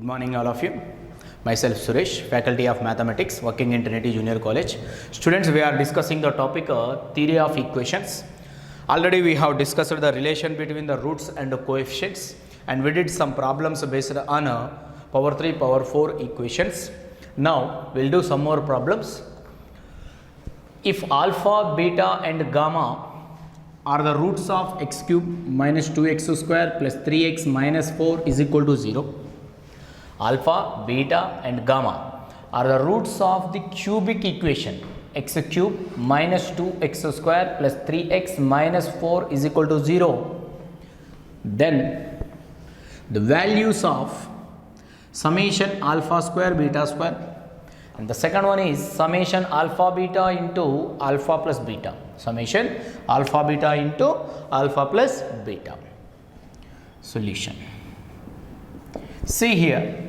morning, all of you. Myself Suresh, faculty of mathematics, working in Trinity Junior College. Students, we are discussing the topic theory of equations. Already we have discussed the relation between the roots and the coefficients, and we did some problems based on power 3, power 4 equations. Now we'll do some more problems. If alpha, beta and gamma are the roots of x cube minus 2x square plus 3x minus 4 is equal to 0. Alpha, beta and gamma are the roots of the cubic equation x cube minus 2x square plus 3x minus 4 is equal to 0. Then the values of summation alpha square beta square, and the second one is summation alpha beta into alpha plus beta. Summation alpha beta into alpha plus beta. Solution. See here,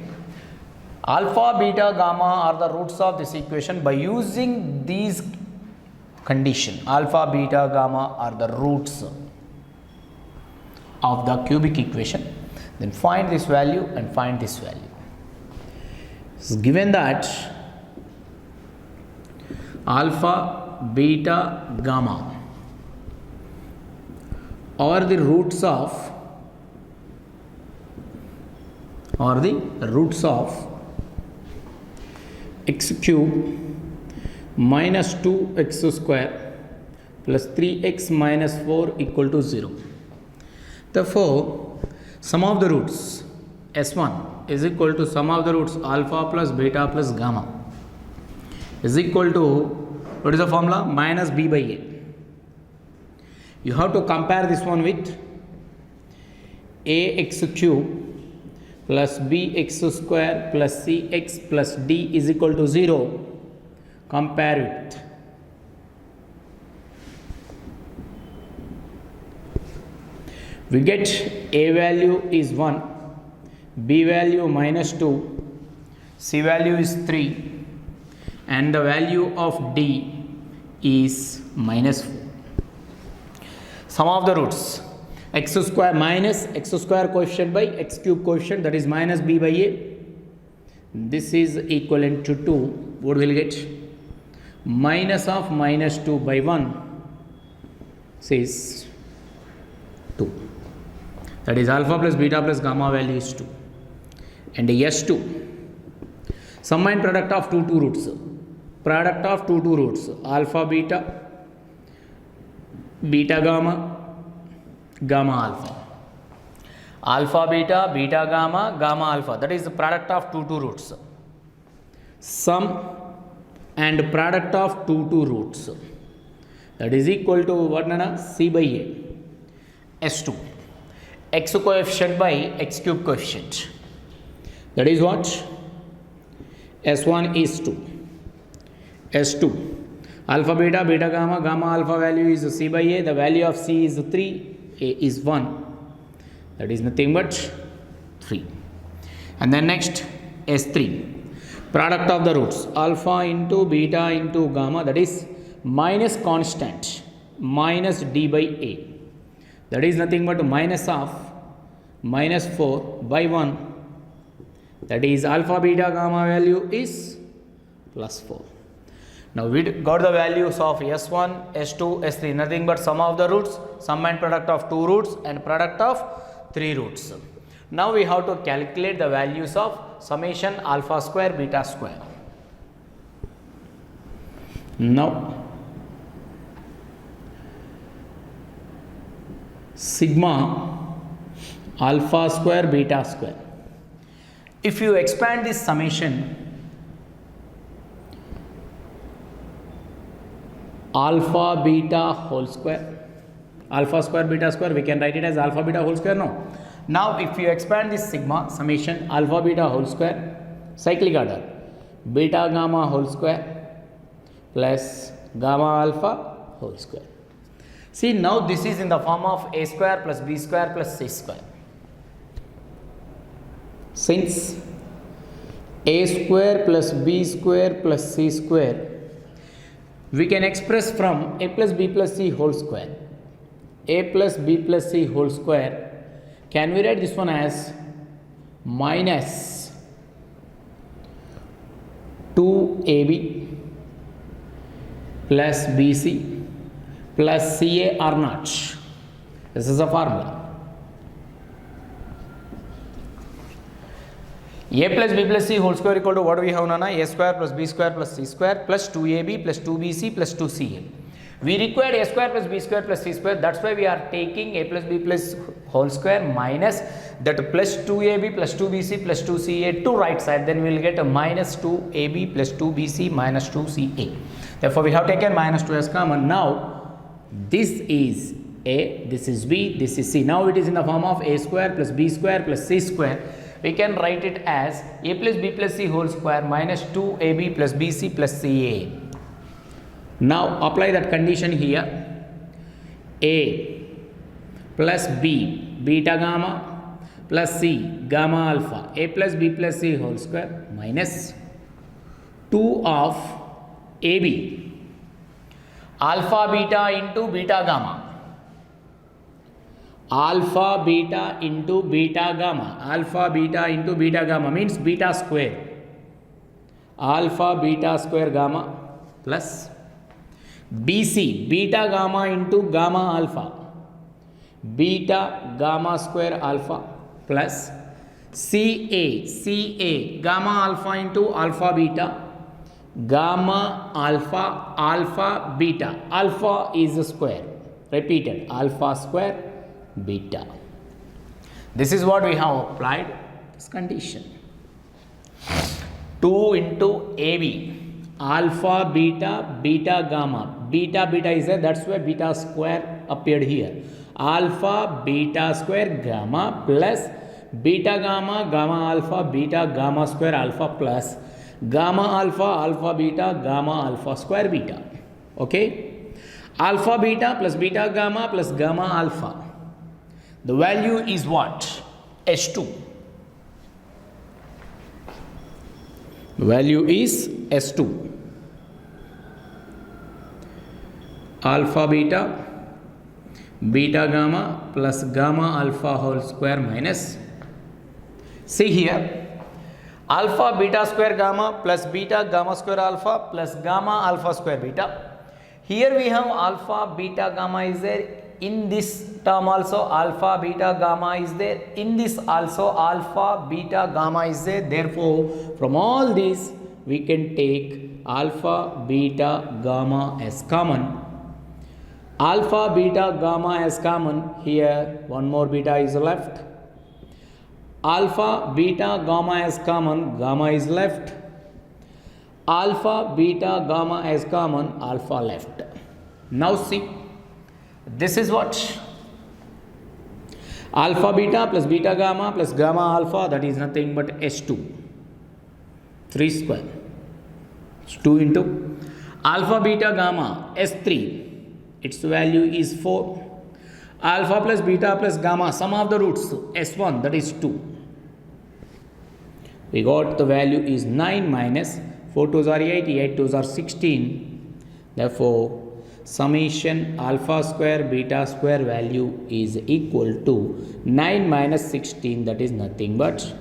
alpha, beta, gamma are the roots of this equation. By using these condition, alpha, beta, gamma are the roots of the cubic equation. Then find this value and find this value. So given that alpha, beta, gamma are the roots of x cube minus 2x square plus 3x minus 4 equal to 0. Therefore, sum of the roots S1 is equal to sum of the roots alpha plus beta plus gamma is equal to, what is the formula? Minus b by a. You have to compare this one with ax cube plus bx square plus cx plus d is equal to 0. Compare it. We get a value is 1, b value minus 2, c value is 3 and the value of d is minus 4. Sum of the roots x square minus x square coefficient by x cube coefficient, that is minus b by a. This is equivalent to 2. What will get? Minus of minus 2 by 1 says 2. That is alpha plus beta plus gamma value is 2. And S2, sum and product of two roots. Product of two roots alpha beta, beta gamma, gamma alpha. Alpha beta, beta gamma, gamma alpha. That is the product of two roots. Sum and product of two roots. That is equal to what, Nana? C by A. S2. X coefficient by x cube coefficient. That is what? S1 is 2. S2. Alpha beta, beta gamma, gamma alpha value is C by A. The value of C is 3. A is 1. That is nothing but 3. And then next S3. Product of the roots alpha into beta into gamma, that is minus constant minus d by a. That is nothing but minus of minus 4 by 1. That is alpha beta gamma value is plus 4. Now we got the values of S1, S2, S3, nothing but sum of the roots, sum and product of two roots and product of three roots. Now we have to calculate the values of summation alpha square beta square. Now sigma alpha square beta square. If you expand this summation alpha beta whole square, alpha square beta square, we can write it as alpha beta whole square, no? Now if you expand this sigma summation alpha beta whole square, cyclic order, beta gamma whole square plus gamma alpha whole square. See, now this is in the form of a square plus b square plus c square. Since a square plus b square plus c square, we can express from a plus b plus c whole square. A plus b plus c whole square, can we write this one as minus 2ab plus bc plus ca r naught. This is the formula. A plus b plus c whole square equal to what we have now? A square plus b square plus c square plus 2ab plus 2bc plus 2ca. We required a square plus b square plus c square. That's why we are taking a plus b plus whole square minus that plus 2ab plus 2bc plus 2ca to right side. Then we will get a minus 2ab plus 2bc minus 2ca. Therefore, we have taken minus 2 as common. Now, this is a, this is b, this is c. Now, it is in the form of a square plus b square plus c square. We can write it as a plus b plus c whole square minus 2ab plus bc plus ca. Now apply that condition here. A plus b beta gamma plus c gamma alpha. A plus b plus c whole square minus 2 of ab alpha beta into beta gamma. Alpha beta into beta gamma. Alpha beta into beta gamma means beta square. Alpha beta square gamma plus bc beta gamma into gamma alpha. Beta gamma square alpha plus ca gamma alpha into alpha beta. Gamma alpha alpha beta. Alpha is a square. Repeated. Alpha square beta. This is what we have applied this condition. 2 into AB alpha beta beta gamma. Beta beta is there, that's why beta square appeared here. Alpha beta square gamma plus beta gamma gamma alpha beta gamma square alpha plus gamma alpha alpha beta gamma alpha square beta. Okay, alpha beta plus beta gamma plus gamma alpha. The value is what? S2. The value is S2. Alpha beta beta gamma plus gamma alpha whole square minus. See here. Alpha beta square gamma plus beta gamma square alpha plus gamma alpha square beta. Here we have alpha beta gamma is there. In this term also alpha beta gamma is there. In this also alpha beta gamma is there. Therefore, from all these we can take alpha beta gamma as common. Alpha beta gamma as common. Here one more beta is left. Alpha beta gamma as common. Gamma is left. Alpha beta gamma as common. Alpha left. Now see. This is what? Alpha beta plus beta gamma plus gamma alpha, that is nothing but S2. 3 square. It's 2 into alpha beta gamma S3. Its value is 4. Alpha plus beta plus gamma, sum of the roots S1, that is 2. We got the value is 9 minus 4 2s are 8, 8 2s are 16. Therefore, summation alpha square beta square value is equal to 9 minus 16, that is nothing but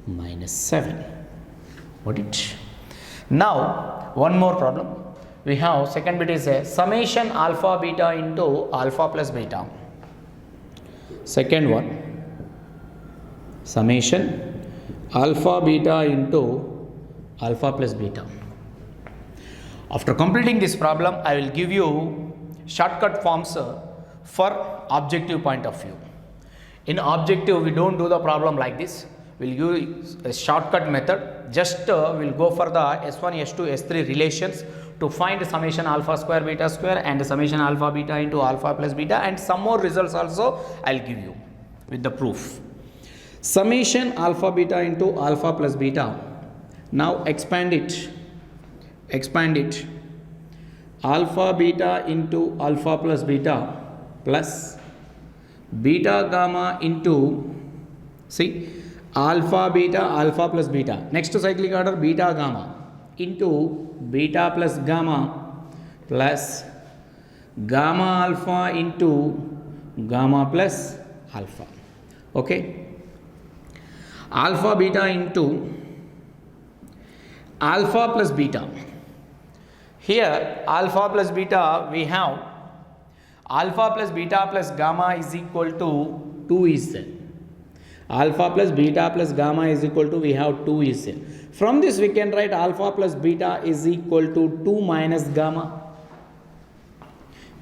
minus 7. Got it? Now one more problem. We have second bit is a summation alpha beta into alpha plus beta. Second one, summation alpha beta into alpha plus beta. After completing this problem, I will give you shortcut forms for objective point of view. In objective, we don't do the problem like this. We'll give a shortcut method. Just we'll go for the S1, S2, S3 relations to find summation alpha square beta square and summation alpha beta into alpha plus beta, and some more results also I'll give you with the proof. Summation alpha beta into alpha plus beta. Now expand it. Expand it. Alpha beta into alpha plus beta plus beta gamma into, see, alpha beta alpha plus beta. Next cyclic order beta gamma into beta plus gamma plus gamma alpha into gamma plus alpha. Okay. Alpha beta into alpha plus beta. Here alpha plus beta, we have alpha plus beta plus gamma is equal to 2 is there. Alpha plus beta plus gamma is equal to, we have 2 is there. From this we can write alpha plus beta is equal to 2 minus gamma.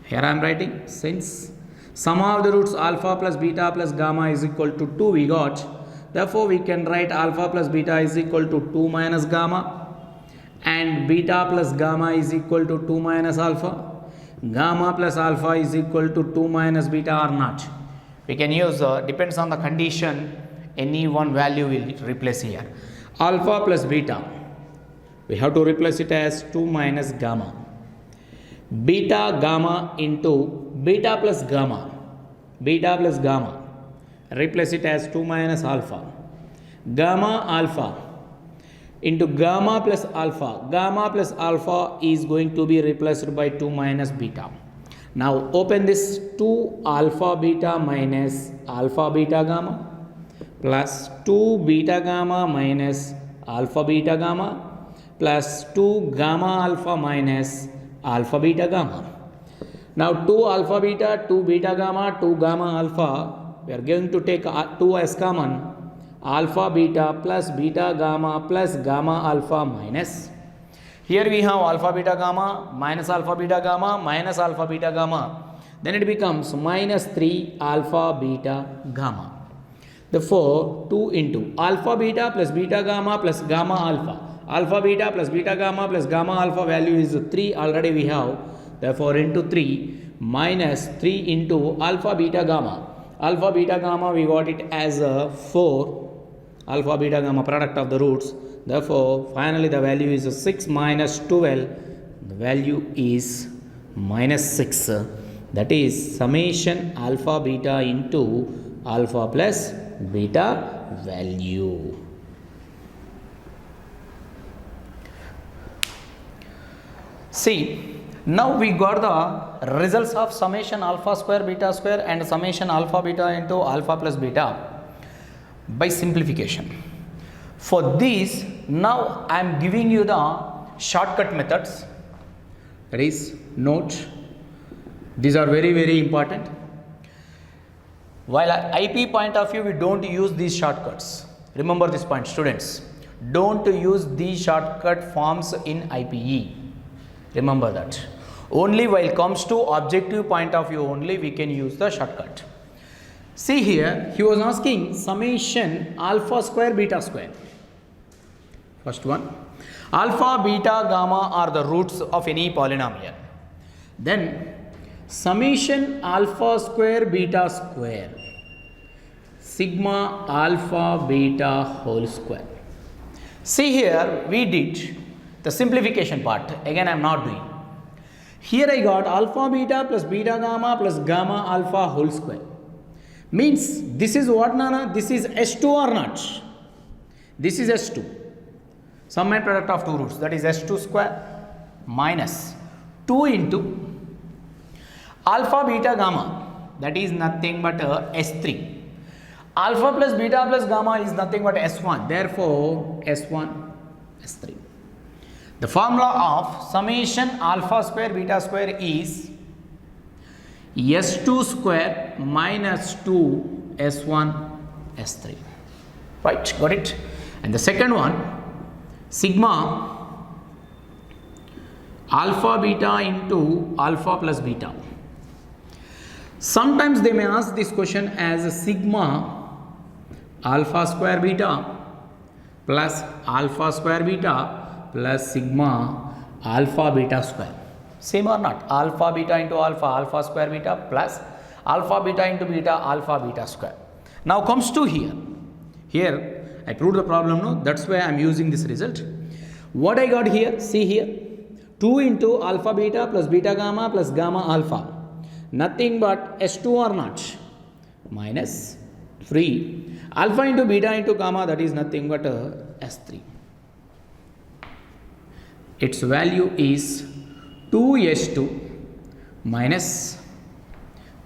Here I am writing, since sum of the roots alpha plus beta plus gamma is equal to 2 we got. Therefore we can write alpha plus beta is equal to 2 minus gamma. And beta plus gamma is equal to 2 minus alpha. Gamma plus alpha is equal to 2 minus beta or not. We can use, depends on the condition, any one value will replace here. Alpha plus beta, we have to replace it as 2 minus gamma. Beta gamma into beta plus gamma. Beta plus gamma, replace it as 2 minus alpha. Gamma alpha into gamma plus alpha. Gamma plus alpha is going to be replaced by 2 minus beta. Now open this 2 alpha beta minus alpha beta gamma plus 2 beta gamma minus alpha beta gamma plus 2 gamma alpha minus alpha beta gamma. Now 2 alpha beta, 2 beta gamma, 2 gamma alpha, we are going to take 2 as common. Alpha beta plus beta gamma plus gamma alpha minus. Here we have alpha beta gamma minus alpha beta gamma minus alpha beta gamma. Then it becomes minus 3 alpha beta gamma. Therefore 2 into alpha beta plus beta gamma plus gamma alpha. Alpha beta plus beta gamma plus gamma alpha value is 3 already we have. Therefore into 3 minus 3 into alpha beta gamma. Alpha beta gamma we got it as 4. Alpha beta gamma product of the roots. Therefore finally the value is 6 minus 12. The value is minus 6. That is summation alpha beta into alpha plus beta value. See, now we got the results of summation alpha square beta square and summation alpha beta into alpha plus beta by simplification. For this, now I am giving you the shortcut methods. That is, note, these are very important. While at IP point of view, we don't use these shortcuts. Remember this point, students. Don't use these shortcut forms in IPE. Remember that. Only while comes to objective point of view only we can use the shortcut. See here, he was asking summation alpha square beta square. First one, alpha, beta, gamma are the roots of any polynomial. Then summation alpha square beta square, sigma alpha beta whole square. See here, we did the simplification part. Again I am not doing. Here I got alpha beta plus beta gamma plus gamma alpha whole square. Means this is what, Nana? This is S2 or not? This is S2. Sum and product of two roots, that is S2 square minus 2 into alpha beta gamma, that is nothing but S3. Alpha plus beta plus gamma is nothing but S1. Therefore S1, S3. The formula of summation alpha square beta square is S2 square minus 2 S1 S3. Right, got it? And the second one, sigma alpha beta into alpha plus beta. Sometimes they may ask this question as a sigma alpha square beta plus alpha square beta plus sigma alpha beta square. Same or not? Alpha beta into alpha, alpha square beta plus alpha beta into beta, alpha beta square. Now comes to here. Here I proved the problem, no? That's why I am using this result. What I got here, see here, 2 into alpha beta plus beta gamma plus gamma alpha. Nothing but S2 or not? Minus 3. Alpha into beta into gamma, that is nothing but S3. Its value is 2S2 minus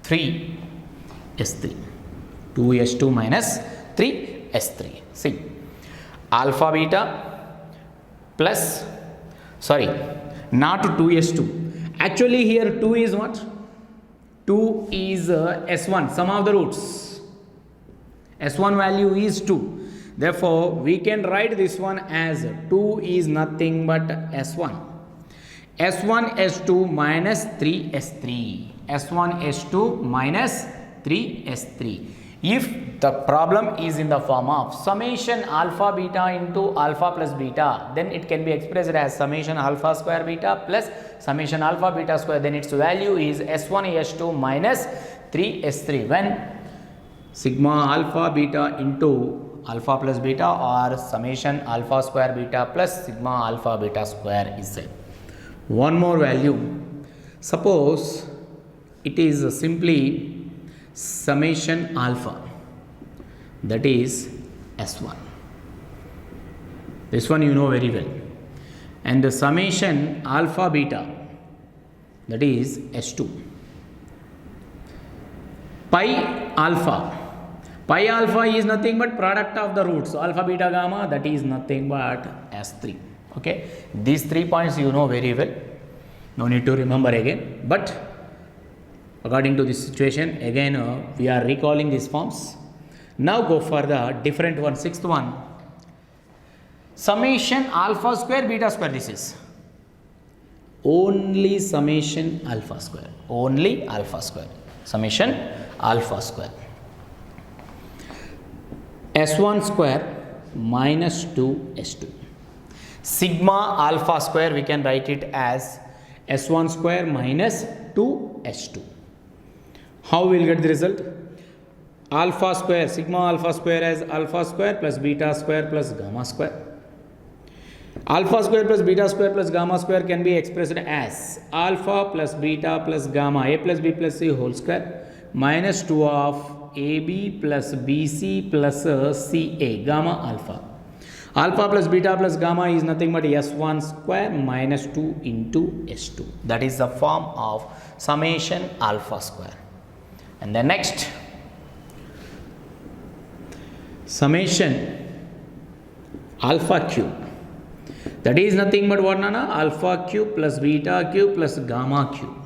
3S3. 2S2 minus 3S3. See, alpha beta plus, sorry, not 2s2. Actually here 2 is what? 2 is s1, sum of the roots. S1 value is 2. Therefore, we can write this one as 2 is nothing but S1. S1 S2 minus 3S3. S1 S2 minus 3S3. If the problem is in the form of summation alpha beta into alpha plus beta, then it can be expressed as summation alpha square beta plus summation alpha beta square. Then its value is S1 S2 minus 3S3. When sigma alpha beta into alpha plus beta or summation alpha square beta plus sigma alpha beta square is said. One more value. Suppose it is simply summation alpha, that is S1. This one you know very well. And the summation alpha beta, that is S2. Pi alpha. Pi alpha is nothing but product of the roots. So alpha beta gamma, that is nothing but S3. Okay. These 3 points you know very well. No need to remember again. But according to this situation, again we are recalling these forms. Now go for the different one, sixth one. Summation alpha square beta square, this is only summation alpha square. Only alpha square. Summation alpha square. S1 square minus 2S2. Sigma alpha square, we can write it as S1 square minus 2S2. How we will get the result? Alpha square, sigma alpha square as alpha square plus beta square plus gamma square. Alpha square plus beta square plus gamma square can be expressed as alpha plus beta plus gamma, a plus b plus c whole square minus 2 of ab plus bc plus ca, gamma alpha. Alpha plus beta plus gamma is nothing but S1 square minus 2 into S2. That is the form of summation alpha square. And then next, summation alpha cube. That is nothing but what, Nana? Alpha cube plus beta cube plus gamma cube.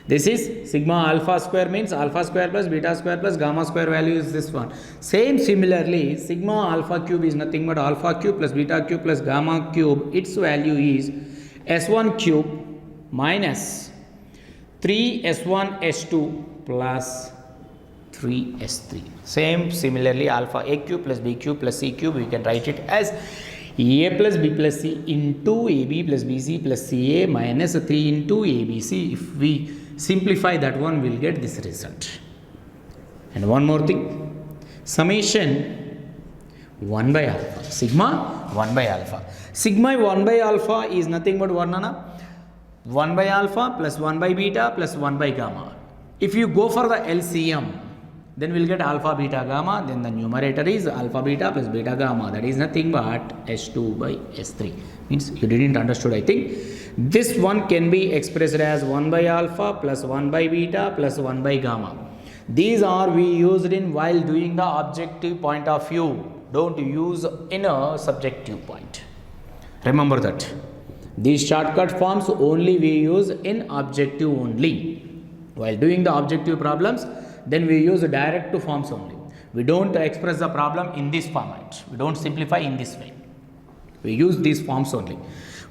This is sigma alpha square, means alpha square plus beta square plus gamma square value is this one. Same similarly, sigma alpha cube is nothing but alpha cube plus beta cube plus gamma cube. Its value is S1 cube minus 3S1 S2 plus 3S3. Same similarly, alpha a cube plus b cube plus c cube, we can write it as a plus b plus c into ab plus bc plus ca minus 3 into abc. If we simplify that one, we will get this result. And one more thing, summation 1 by alpha, sigma 1 by alpha. Sigma 1 by alpha is nothing but what, Nana? 1 by alpha plus 1 by beta plus 1 by gamma. If you go for the LCM, then we will get alpha beta gamma, then the numerator is alpha beta plus beta gamma, that is nothing but S2 by S3. Means you didn't understood, I think. This one can be expressed as 1 by alpha plus 1 by beta plus 1 by gamma. These are we used in while doing the objective point of view. Don't use in a subjective point. Remember that. These shortcut forms only we use in objective only. While doing the objective problems, then we use direct to forms only. We don't express the problem in this format. We don't simplify in this way. We use these forms only.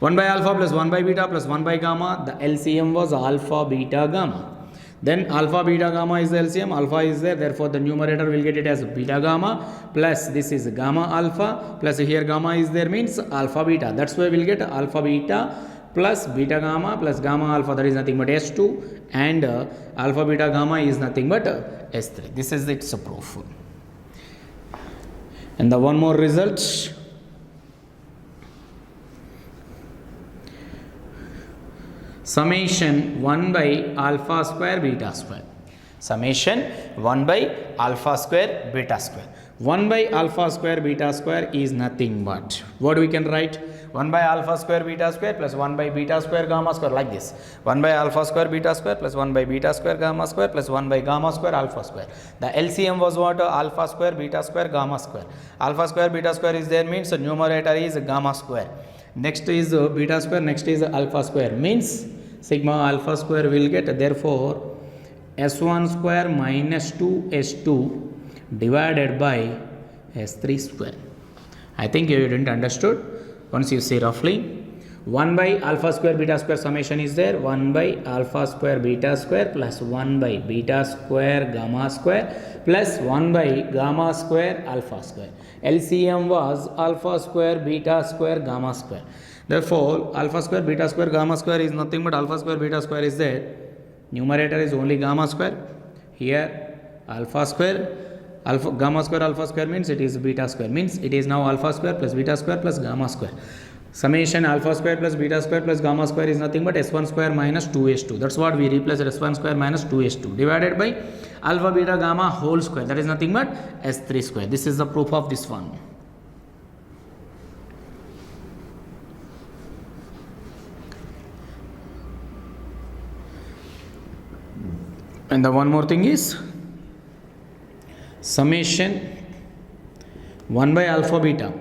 1 by alpha plus 1 by beta plus 1 by gamma. The LCM was alpha beta gamma. Then alpha beta gamma is the LCM. Alpha is there. Therefore, the numerator will get it as beta gamma plus this is gamma alpha plus here gamma is there, means alpha beta. That's why we'll get alpha beta plus beta gamma plus gamma alpha, that is nothing but S2, and alpha beta gamma is nothing but S3. This is its proof. And the one more result, summation 1 by alpha square beta square. Summation 1 by alpha square beta square. 1 by alpha square beta square is nothing but what we can write? 1 by alpha square beta square plus 1 by beta square gamma square, like this. 1 by alpha square beta square plus 1 by beta square gamma square plus 1 by gamma square alpha square. The LCM was what? Alpha square beta square gamma square. Alpha square beta square is there, means the numerator is gamma square. next is beta square, next is alpha square, means sigma alpha square will get, therefore s1 square minus 2s2 divided by s3 square. I think you didn't understood. Once you see roughly, 1 by alpha square beta square summation is there, 1 by alpha square beta square plus 1 by beta square gamma square plus 1 by gamma square alpha square. LCM was alpha square beta square gamma square. Therefore alpha square beta square gamma square is nothing but alpha square beta square is there. Numerator is only gamma square. Here alpha square alpha gamma square alpha square means it is beta square, means it is now alpha square plus beta square plus gamma square. Summation alpha square plus beta square plus gamma square is nothing but s1 square minus 2s2. That's what we replace, s1 square minus 2s2 divided by alpha beta gamma whole square, that is nothing but s3 square. This is the proof of this one. And the one more thing is summation 1 by alpha beta,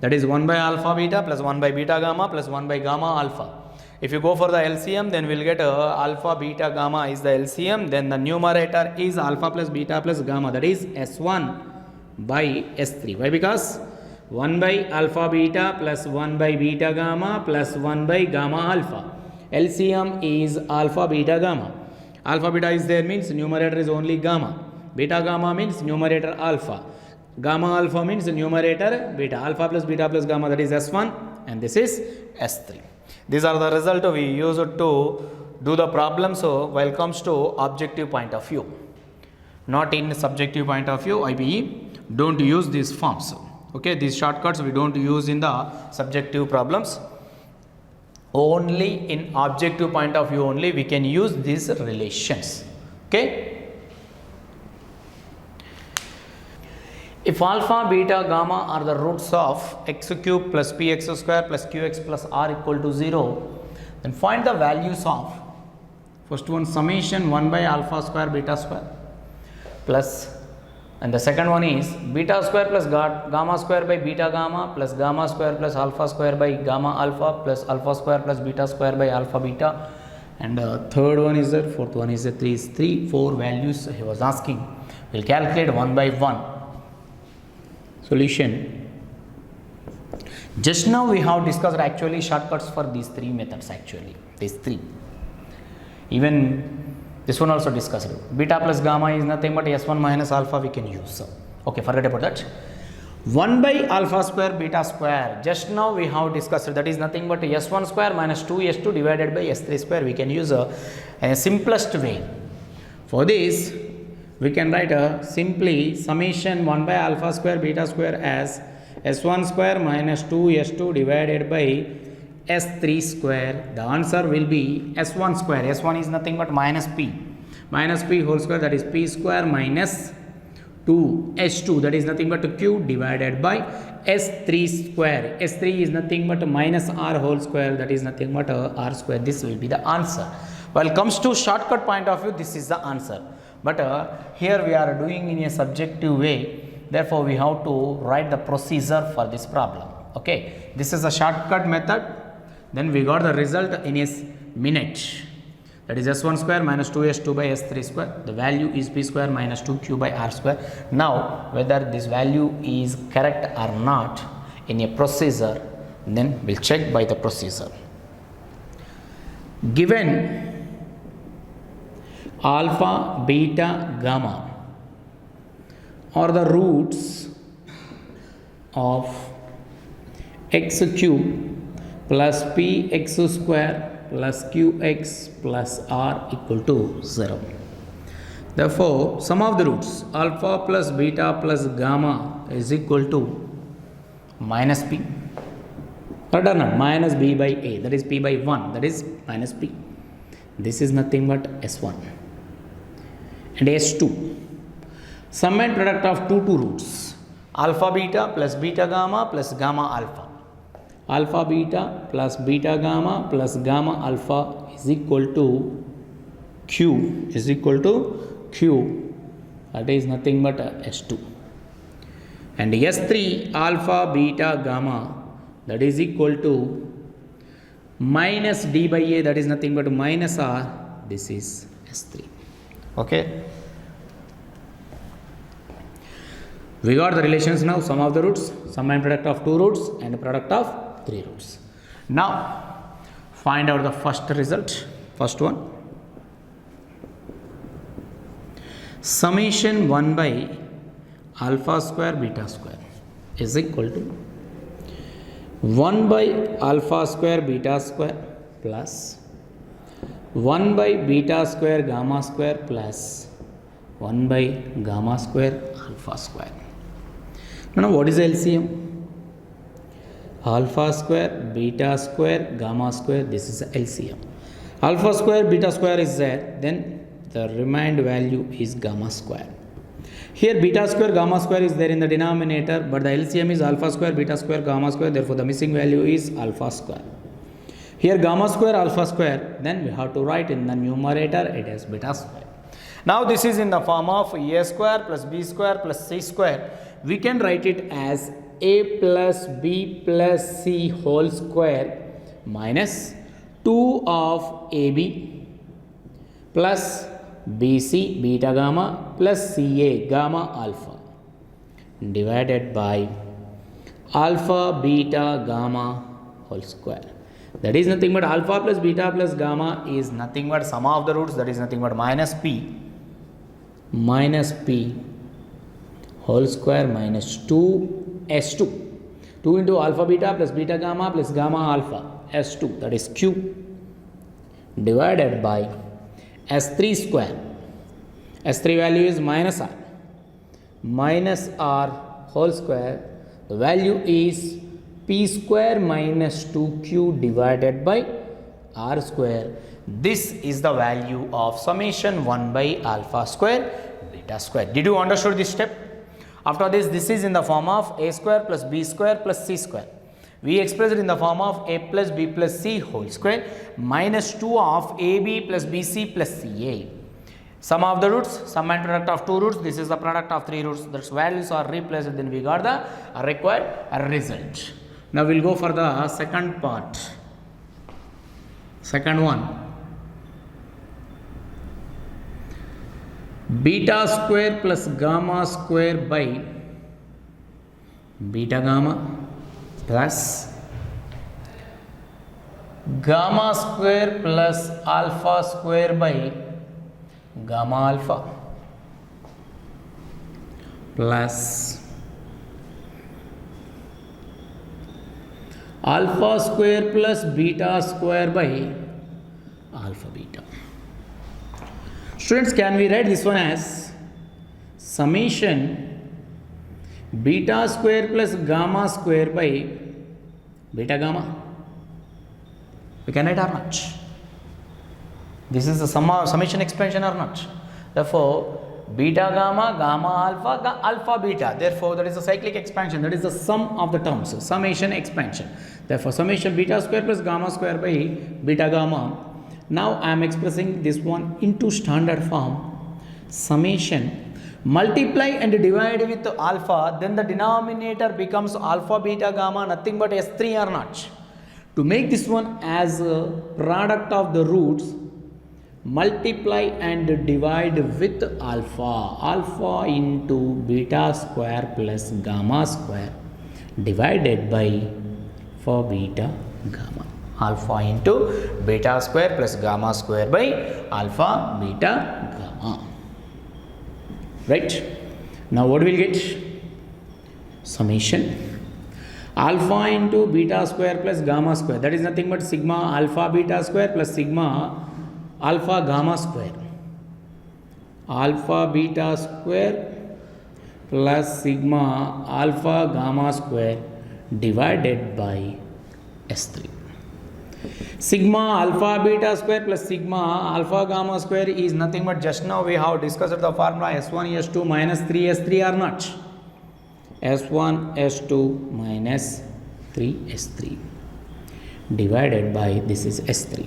that is 1 by alpha beta plus 1 by beta gamma plus 1 by gamma alpha. If you go for the LCM, then we'll get alpha beta gamma is the LCM, then the numerator is alpha plus beta plus gamma, that is s1 by s3. Why? Because 1 by alpha beta plus 1 by beta gamma plus 1 by gamma alpha. LCM is alpha beta gamma. Alpha beta is there means numerator is only gamma. Beta gamma means numerator alpha. Gamma alpha means numerator beta. Alpha plus beta plus gamma, that is s1 and this is s3. These are the result we use to do the problem. So while comes to objective point of view, not in subjective point of view, IBE don't use these forms. Okay, these shortcuts we don't use in the subjective problems. Only in objective point of view only we can use these relations. Okay. If alpha, beta, gamma are the roots of x cube plus px square plus qx plus r equal to 0, then find the values of, first one summation 1 by alpha square beta square plus, and the second one is beta square plus gamma square by beta gamma plus gamma square plus alpha square by gamma alpha plus alpha square plus beta square by alpha beta, and third one is that, fourth one is that 4 values he was asking. We'll calculate one by one. Solution. Just now we have discussed actually shortcuts for these 3 methods, actually these 3. Even this one also discussed. Beta plus gamma is nothing but s1 minus alpha we can use. Okay, forget about that. 1 by alpha square beta square, just now we have discussed, that is nothing but s1 square minus 2s2 divided by s3 square. We can use a simplest way. For this we can write simply summation 1 by alpha square beta square as s1 square minus 2s2 divided by s3 square. The answer will be s1 square. S1 is nothing but minus p whole square, that is p square minus 2s2, that is nothing but q divided by s3 square. S3 is nothing but minus r whole square, that is nothing but r square. This will be the answer. While comes to shortcut point of view, this is the answer. But here we are doing in a subjective way, therefore we have to write the procedure for this problem. Okay, this is a shortcut method. Then we got the result in a minute, that is s1 square minus 2s2 by s3 square. The value is p square minus 2q by r square. Now whether this value is correct or not in a procedure, then we'll check by the procedure. Given alpha, beta, gamma are the roots of x cube plus px square plus qx plus r equal to 0. Therefore, sum of the roots alpha plus beta plus gamma is equal to minus p, or not, minus b by a, that is p by 1, that is minus p. This is nothing but s1. And s2, sum and product of two roots alpha beta plus beta gamma plus gamma alpha. Alpha beta plus beta gamma plus gamma alpha is equal to q, that is nothing but s2. And s3 alpha beta gamma, that is equal to minus d by a, that is nothing but minus r, this is S3. Okay, we got the relations now, sum of the roots, sum and product of two roots and product of three roots. Now find out the first result, first one. Summation 1 by alpha square beta square is equal to 1 by alpha square beta square plus 1 by beta square gamma square plus 1 by gamma square alpha square. Now what is LCM? Alpha square beta square gamma square, this is LCM. Alpha square beta square is there, then the remained value is gamma square. Here beta square gamma square is there in the denominator, but the LCM is alpha square beta square gamma square, therefore the missing value is alpha square. Here gamma square alpha square, then we have to write in the numerator it is beta square. Now this is in the form of a square plus b square plus c square. We can write it as a plus b plus c whole square minus 2 of ab plus bc beta gamma plus ca gamma alpha divided by alpha beta gamma whole square. That is nothing but alpha plus beta plus gamma is nothing but sum of the roots, that is nothing but minus p whole square minus 2 s2, 2 into alpha beta plus beta gamma plus gamma alpha s2, that is q, divided by s3 square. S3 value is minus r whole square. The value is p square minus 2q divided by r square. This is the value of summation 1 by alpha square beta square. Did you understand this step? After this is in the form of a square plus b square plus c square. We express it in the form of a plus b plus c whole square minus 2 of ab plus bc plus ca. Sum of the roots, sum and product of two roots, this is the product of three roots. Those values are replaced, then we got the required result. Now we will go for the second part. Second one. Beta square plus gamma square by beta gamma plus gamma square plus alpha square by gamma alpha plus alpha square plus beta square by alpha beta. Students, can we write this one as summation beta square plus gamma square by beta gamma? We can write or not? This is the summation expansion or not? Therefore, beta gamma, gamma alpha, alpha beta. Therefore, that is a cyclic expansion. That is the sum of the terms. Summation expansion. Therefore, summation beta square plus gamma square by beta gamma. Now, I am expressing this one into standard form. Summation. Multiply and divide with alpha. Then the denominator becomes alpha, beta, gamma. Nothing but S3 or not. To make this one as a product of the roots, multiply and divide with alpha into beta square plus gamma square divided by for beta gamma, alpha into beta square plus gamma square by alpha beta gamma. Right? Now what will get? Summation alpha into beta square plus gamma square, that is nothing but sigma alpha beta square plus sigma alpha gamma square, alpha beta square plus sigma alpha gamma square divided by S3. Sigma alpha beta square plus sigma alpha gamma square is nothing but just now we have discussed the formula S1 S2 minus 3S3 or not? S1 S2 minus 3S3 divided by this is S3.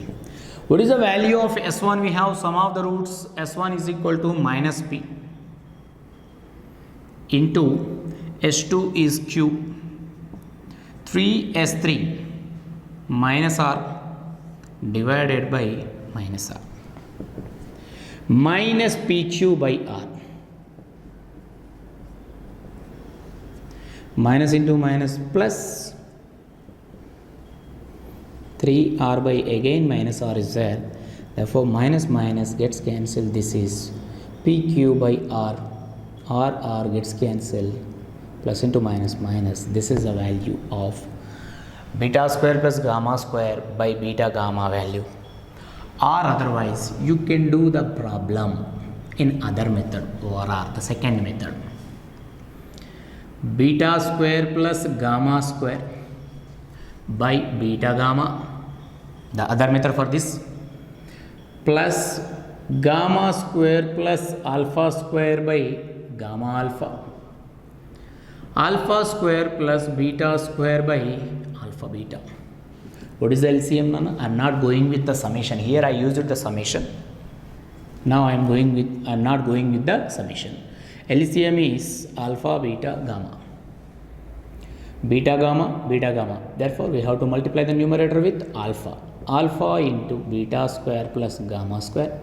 What is the value of S1? We have sum of the roots. S1 is equal to minus P into S2 is Q, 3S3 minus R divided by minus r minus pq by r. Minus into minus plus 3r by again minus r is there. Therefore, minus minus gets cancelled. This is pq by r gets cancelled. Plus into minus minus. This is the value of beta square plus gamma square by beta gamma value. Or otherwise, you can do the problem in other method or the second method. Beta square plus gamma square by beta gamma, the other method for this, plus gamma square plus alpha square by gamma alpha, alpha square plus beta square by alpha beta. What is the LCM, Nana? I am not going with the summation. Here I used the summation. Now I am not going with the summation. LCM is alpha, beta, gamma. Beta, gamma, beta, gamma. Therefore, we have to multiply the numerator with alpha. Alpha into beta square plus gamma square.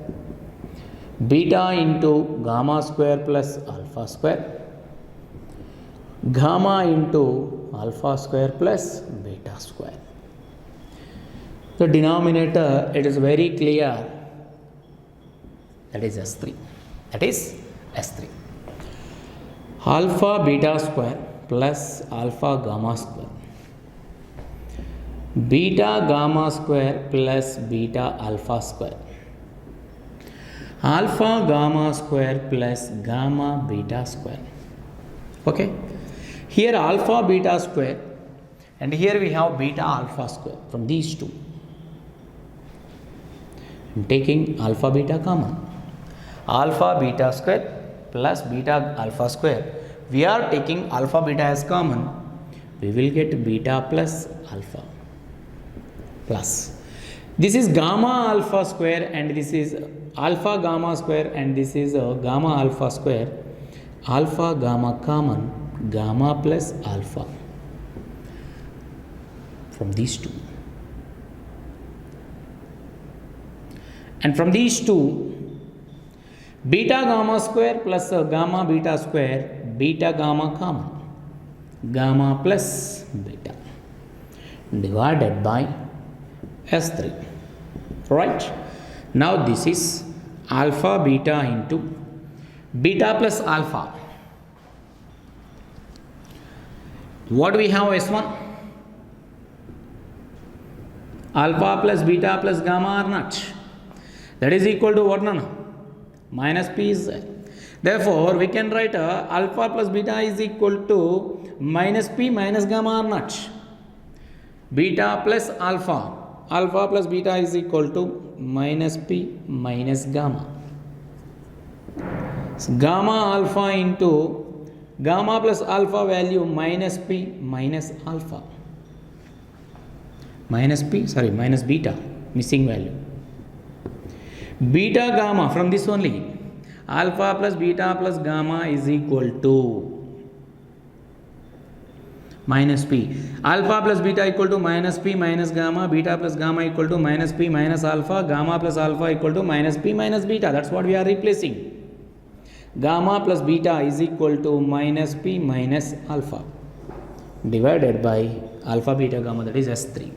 Beta into gamma square plus alpha square. Gamma into alpha square plus beta square. The denominator, it is very clear. That is S3. That is S3. Alpha beta square plus alpha gamma square. Beta gamma square plus beta alpha square. Alpha gamma square plus gamma beta square. Okay. Here alpha beta square and here we have beta alpha square from these two. I'm taking alpha beta common. Alpha beta square plus beta alpha square. We are taking alpha beta as common. We will get beta plus alpha plus. This is gamma alpha square and this is alpha gamma square and this is gamma alpha square. Alpha gamma common, gamma plus alpha from these two. And from these two, beta gamma square plus gamma beta square, beta gamma common, gamma plus beta divided by S3. Right? Now this is alpha beta into beta plus alpha. What we have S1? Alpha plus beta plus gamma are not. That is equal to what, Nana? Minus p is there. Therefore, we can write alpha plus beta is equal to minus p minus gamma or not. Beta plus alpha. Alpha plus beta is equal to minus p minus gamma. So, gamma alpha into gamma plus alpha value minus p minus alpha. Minus beta, missing value. Beta gamma from this only. Alpha plus beta plus gamma is equal to minus p. Alpha plus beta equal to minus p minus gamma. Beta plus gamma equal to minus p minus alpha. Gamma plus alpha equal to minus p minus beta. That's what we are replacing. Gamma plus beta is equal to minus p minus alpha divided by alpha beta gamma, that is S3.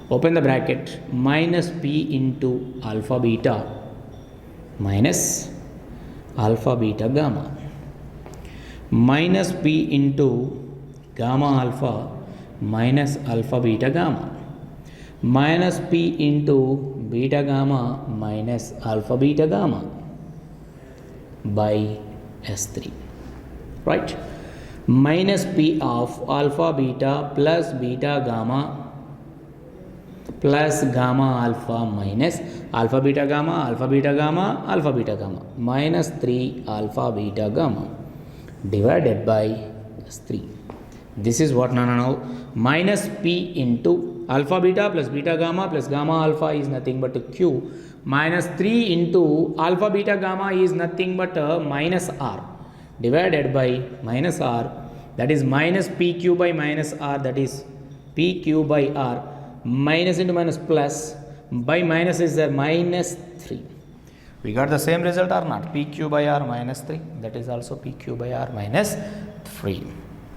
Open the bracket, minus p into alpha beta minus alpha beta gamma minus p into gamma alpha minus alpha beta gamma minus p into beta gamma minus alpha beta gamma by S3. Right? Minus p of alpha beta plus beta gamma plus gamma alpha minus alpha beta gamma, alpha beta gamma, alpha beta gamma minus 3 alpha beta gamma divided by S3. This is what now minus p into alpha beta plus beta gamma plus gamma alpha is nothing but q minus 3 into alpha beta gamma is nothing but minus r divided by minus r, that is minus pq by minus r, that is pq by r, minus into minus plus by minus is there minus 3. We got the same result or not? PQ by R minus 3. That is also PQ by R minus 3.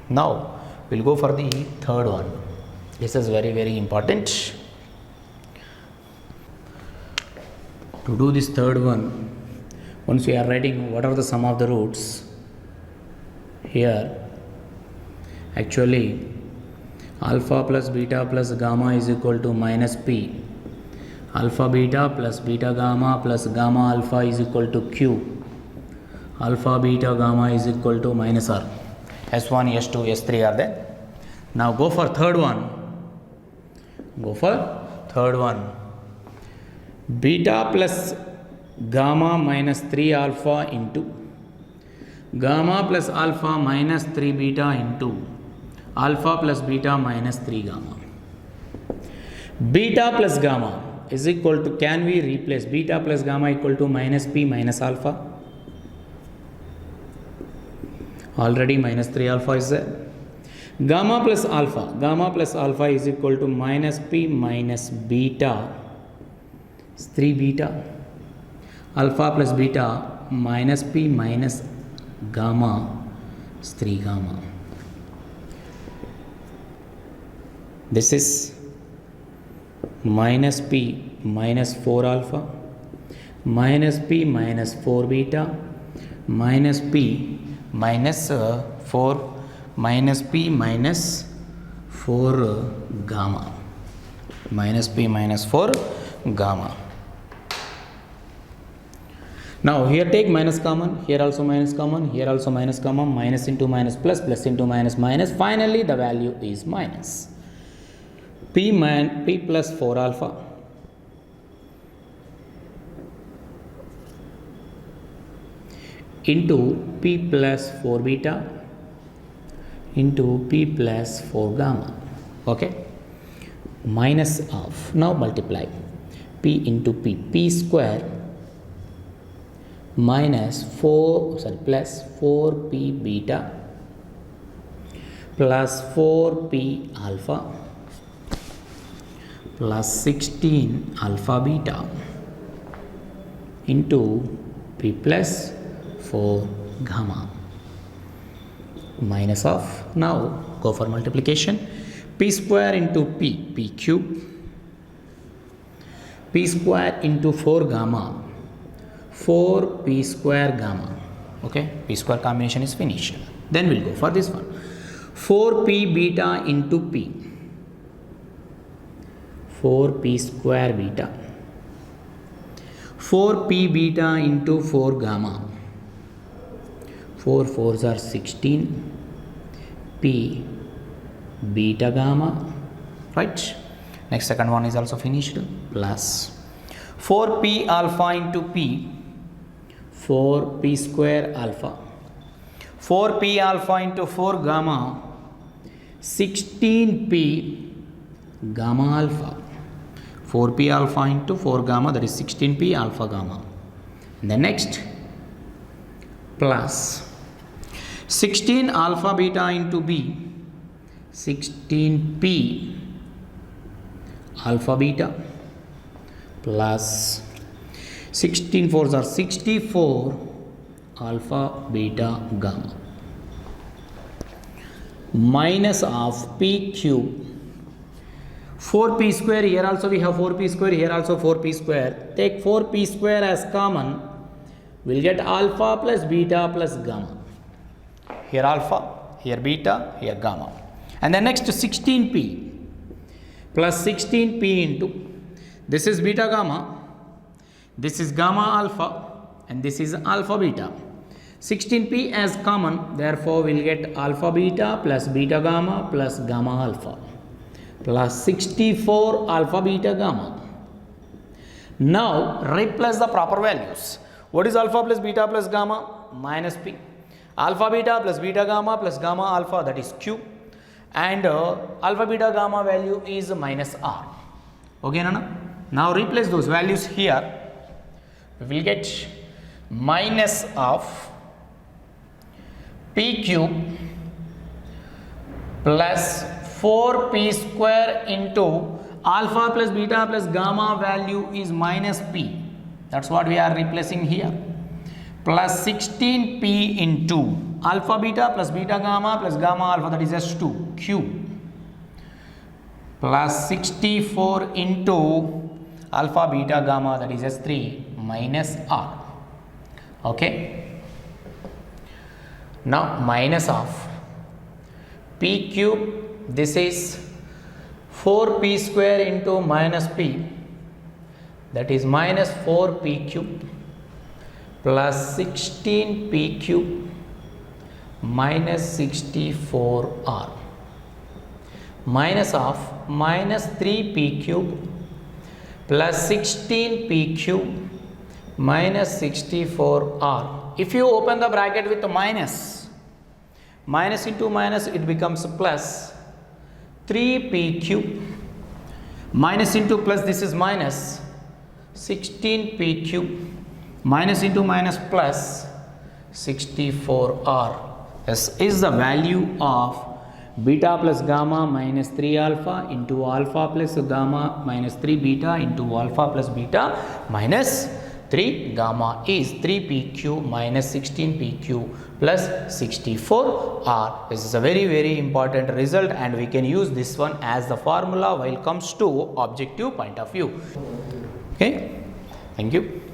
Now we'll go for the third one. This is very, very important. To do this third one, once we are writing what are the sum of the roots, here actually alpha plus beta plus gamma is equal to minus P. Alpha beta plus beta gamma plus gamma alpha is equal to Q. Alpha beta gamma is equal to minus R. S1, S2, S3 are there. Now go for third one. Beta plus gamma minus 3 alpha into gamma plus alpha minus 3 beta into alpha plus beta minus 3 gamma. Beta plus gamma is equal to, can we replace beta plus gamma equal to minus P minus alpha? Already minus 3 alpha is there. Gamma plus alpha is equal to minus P minus beta, 3 beta. Alpha plus beta minus P minus gamma is 3 gamma. This is minus P minus 4 alpha, minus P minus 4 beta, minus P minus 4, minus P minus 4 gamma, minus P minus 4 gamma. Now here take minus common, here also minus common, here also minus common, minus into minus plus, plus into minus minus, finally the value is minus. P plus 4 alpha into P plus 4 beta into P plus 4 gamma. Okay, minus of, now multiply P into P square minus plus 4P beta plus 4P alpha plus 16 alpha beta into P plus 4 gamma minus of, now go for multiplication, P square into P cube, P square into 4 gamma, 4P square gamma. Okay, P square combination is finished. Then we'll go for this one, 4P beta into P, 4P square beta, 4P beta into 4 gamma, 4 4s are 16, P beta gamma, right? Next second one is also finished, plus 4P alpha into P, 4P square alpha, 4P alpha into 4 gamma, 16P gamma alpha, 4P alpha into 4 gamma, that is 16P alpha gamma. And then next, plus 16 alpha beta into B, 16P alpha beta plus 16 4s are 64 alpha beta gamma minus of P cube, 4P square, here also we have 4P square, here also 4P square. Take 4P square as common, we'll get alpha plus beta plus gamma. Here alpha, here beta, here gamma. And then next 16P plus 16P into, this is beta gamma, this is gamma alpha, and this is alpha beta. 16P as common, therefore we'll get alpha beta plus beta gamma plus gamma alpha plus 64 alpha beta gamma. Now replace the proper values. What is alpha plus beta plus gamma? Minus P. Alpha beta plus beta gamma plus gamma alpha, that is Q. And alpha beta gamma value is minus R. Okay, Nana? Now replace those values here. We will get minus of P cube plus 4P square into alpha plus beta plus gamma value is minus p. That's what we are replacing here. Plus 16p into alpha beta plus beta gamma alpha, that is S2 Q, plus 64 into alpha beta gamma, that is S3 minus R. Okay. Now minus of p cube, this is 4p square into minus p, that is minus 4p cube, plus 16p cube minus 64r, minus of minus 3p cube plus 16p cube minus 64r. If you open the bracket with the minus into minus, it becomes plus 3p cube, minus into plus, this is minus 16p cube, minus into minus plus 64r. This is the value of beta plus gamma minus 3 alpha into alpha plus gamma minus 3 beta into alpha plus beta minus 3 gamma is 3p cube minus 16p cube plus 64r. This is a very important result, and we can use this one as the formula while comes to objective point of view. Okay, thank you.